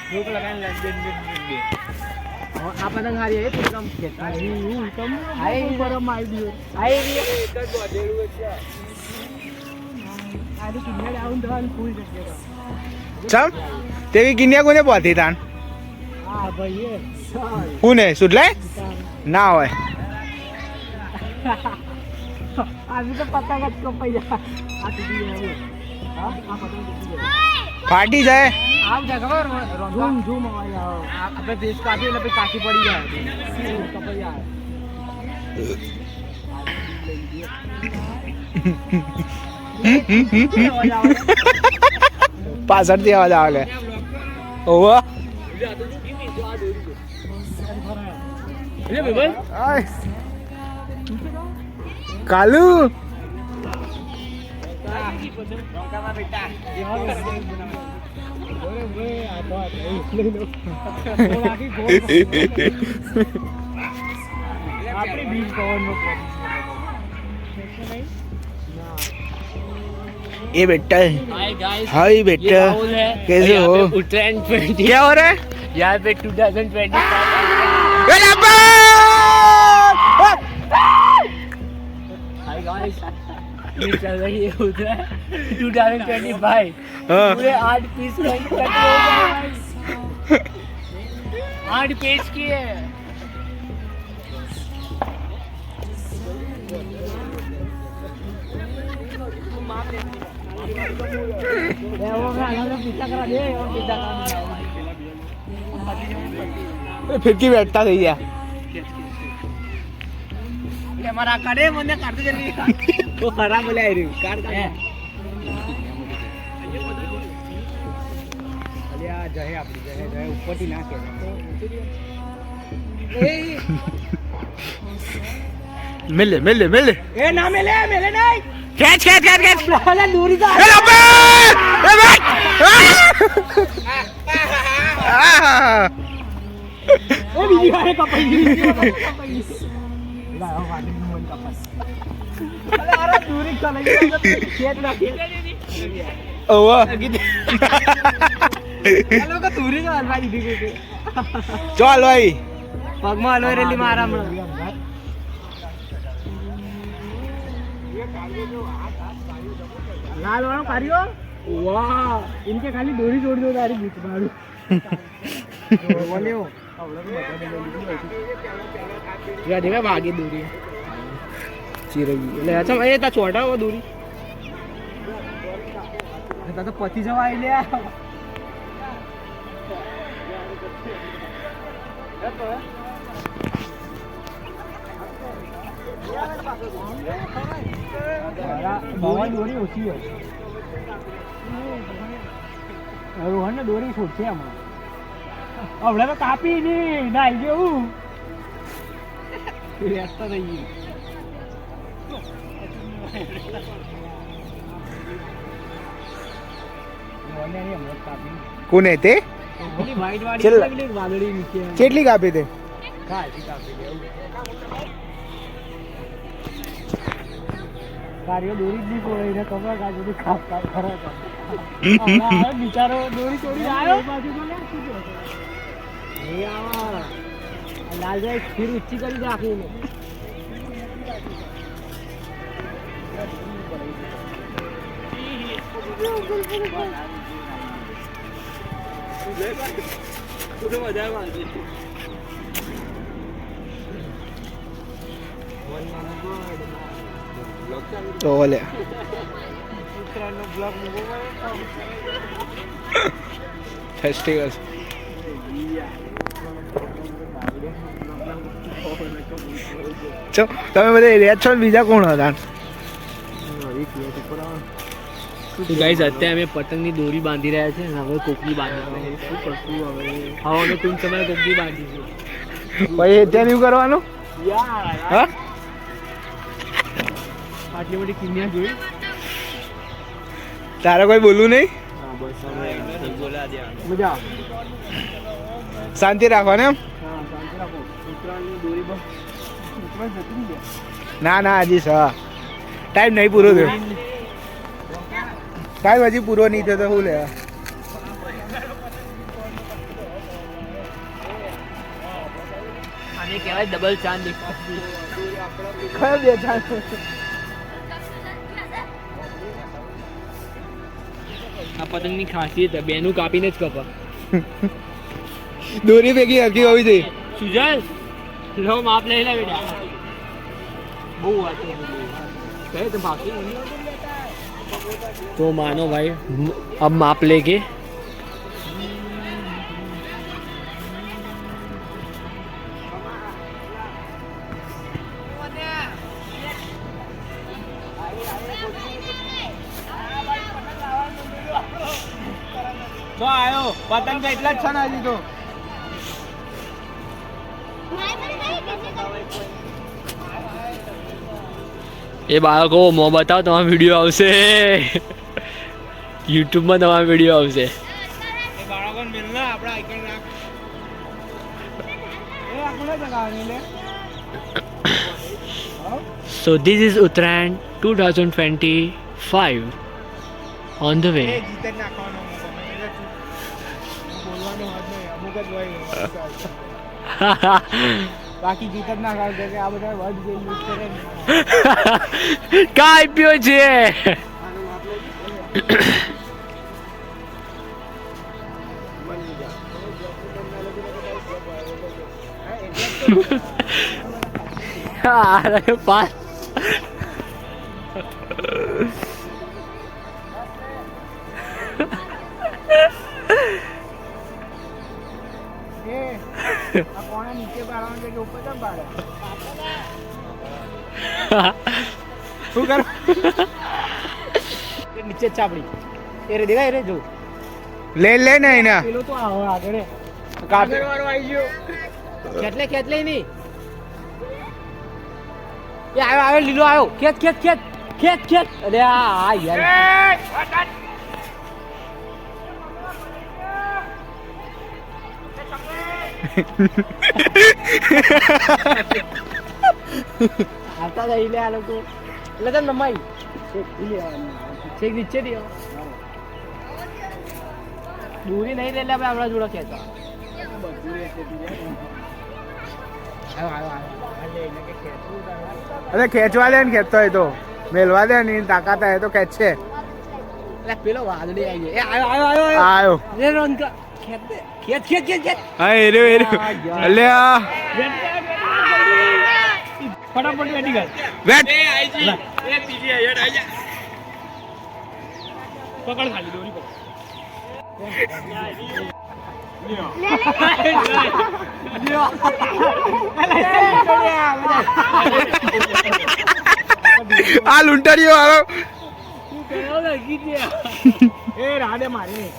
ભૂખ લગાવીને આ પતંગ હારી એ તો કામ ખેતા હું કમ આઈ બરમ આવી ગયો આઈ એક જ બોડેલું છે આ તો કિન્યા ડાઉન ડાઉન ફૂલ જશે ચમ તેવી કિન્યા કોને બોધી તાન હા ભાઈ એ કોને સુડલે ના હોય આજે તો પતંગ જ કપાઈ જાય આ તૂટી જાય હા આ પતંગ તૂટી જાય ફાટી જાય આવ જા ખબર ઝૂમ ઝૂમ અવાજ આવે આપણે દેશ કાપી એટલે પછી કાચી પડી જાય કપાઈ જાય પાછળથી અવાજ આવે ઓહો કાલુ ये बेटा हाय बेटा कैसे हो उत्तरायण 20 क्या हो रहा है यहाँ पे 2025 हाय गाइस ये चल रही है उत्तरायण 2025 पूरे 8 पीस कट हो गए 8 पेज किए फिरकी बैठता थी गया हमारा करे मैंने काट जल्दी वो खराब बोले आई रही काट अलिया जय आपकी जय ऊपर ही ना के मिले मिले मिले ए ना मिले मिले नहीं कैच कैच कैच कैच वाला दूरी का ए अबे ए भाई ए बीजी वाले कपाई ला हो वाली मन कपास अरे अरे दूरी चले खेत ना ओवा हेलो का दूरी का भाई दीदी चल भाई पगमा लो रेली मारा हम लाल वाला कारियो वाह इनके खाली डोरी जोड़ दो तारी बीच मारू बोले हो या देखा भागी दूरी चिरगी ले अच्छा ए ता छोटा वो दूरी ता तो पति जवा आइले भवन दोरी ओછી હોય રોહન ને દોરી છોડશે હમણાં હમણે તો કાપી ની નાઈ જેવું વ્યસ્ત થઈ ગઈ રોહને ની હમણાં કાપી કોને તે ઓલી વાઈટ વાળી વાદળી નીચે કેટલી કાપી તે કાઈ કાપી દેવું કાર્યો દોરી જ નહીં કોઈ એને ખબર કાજુ તો ખાપ ખાપ કરે છે બિચારો દોરી ચોરી આવ્યો બાજુ બોલે શું એ આવા લાલભાઈ ખીર ઊંચી કરી રાખીને તો ઓલે ફેસ્ટિવલ ચો તમે બધા રહ્યા છો બીજા કોણ હતા તો ગાઈસ અત્યારે અમે પતંગની દોરી બાંધી રહ્યા છે અને હવે કોકની બાંધી શું કરશું હવે હા અમે ટૂંક સમય કોકની બાંધીશું ભાઈ ત્યાં એવું કરવાનું હા આટલી મોટી કિન્યા જોઈ તારે કોઈ બોલવું નહીં હા બસ હવે બોલા દે મજા આવે શાંતિ રાખવાની એમ હા શાંતિ રાખો ઉત્તરાયણની દોરી બસ ઉત્તરાયણ જતી ને ના ના હજી ટાઈમ નહીં પૂરો થયો ટાઈમ હજી પૂરો નહીં થયો તો શું લેવા આને કહેવાય ડબલ ચાંદ દેખાતી. કયો બે ચાંદ? આ પતંગની ખાસિયત છે, બેનું કાપીને જ કપા. દોરી ભેગી હરકી હોવી જોઈએ. સુજલ લો માપ લઈ લે બેટા. બહુ વાત છે કહે તો બાકી નહીં. तो मानो भाई अब माप लेके તો આયો પતંગ તો એટલા જ છે ને હજી તો. એ બાળકો મોં બતાવો, તમારો વિડીયો આવશે યુટ્યુબમાં, તમારો વિડીયો આવશે. એ બાળકોને મિલના આપણા આઈકન રાખ. એ આપણે જગાવવાની લે. So this is Uttarayan 2025 on the A way. જીત જ નાખવાનો અમુક અમે. એટલે તું બોલવાનો હોત નહીં, અમુક જ હોય. બાકી જીત જ ના ખાવ કે આ બધા વર્ડ જે યુઝ કરે ને. काय पियो છે? અરે પાસ આ કોણે નીચે પાડવાનું છે કે ઉપર કેમ પાડે? શું કર? નીચે ચાપડી એ રે દેખાય રે જો લે લે ને એના પેલો તો આવો આગળ કાપી. વાળો આવી ગયો. ખેંચલે નહીં. એ આવ્યો લીલો આવ્યો. ખેંચ. અરે આ યાર आता जाईल आ लोक એટલે તો નમાઈ છેક નીચે દી દૂરી નહીં લે આપણે આપણા જોડે ખેંચવા. અરે ખેંચવા દે ને, ખેંચતો હોય તો મેલવા દે ને, એની તાકાત હે તો ખેંચશે. એટલે પેલો વાદળી આવી જાય. એ આવ્યો આયો. રે રોનકા ખેંચ દે. ખેંચ હા એર્યો અલ્યા ફટાફટ બેઠી ગઈ. વેટ. એ બીજી હેડ આવી જા. પકડ ખાલી દોરી પકડ. આ લૂંટારીઓ વાળો એ રાડે મારી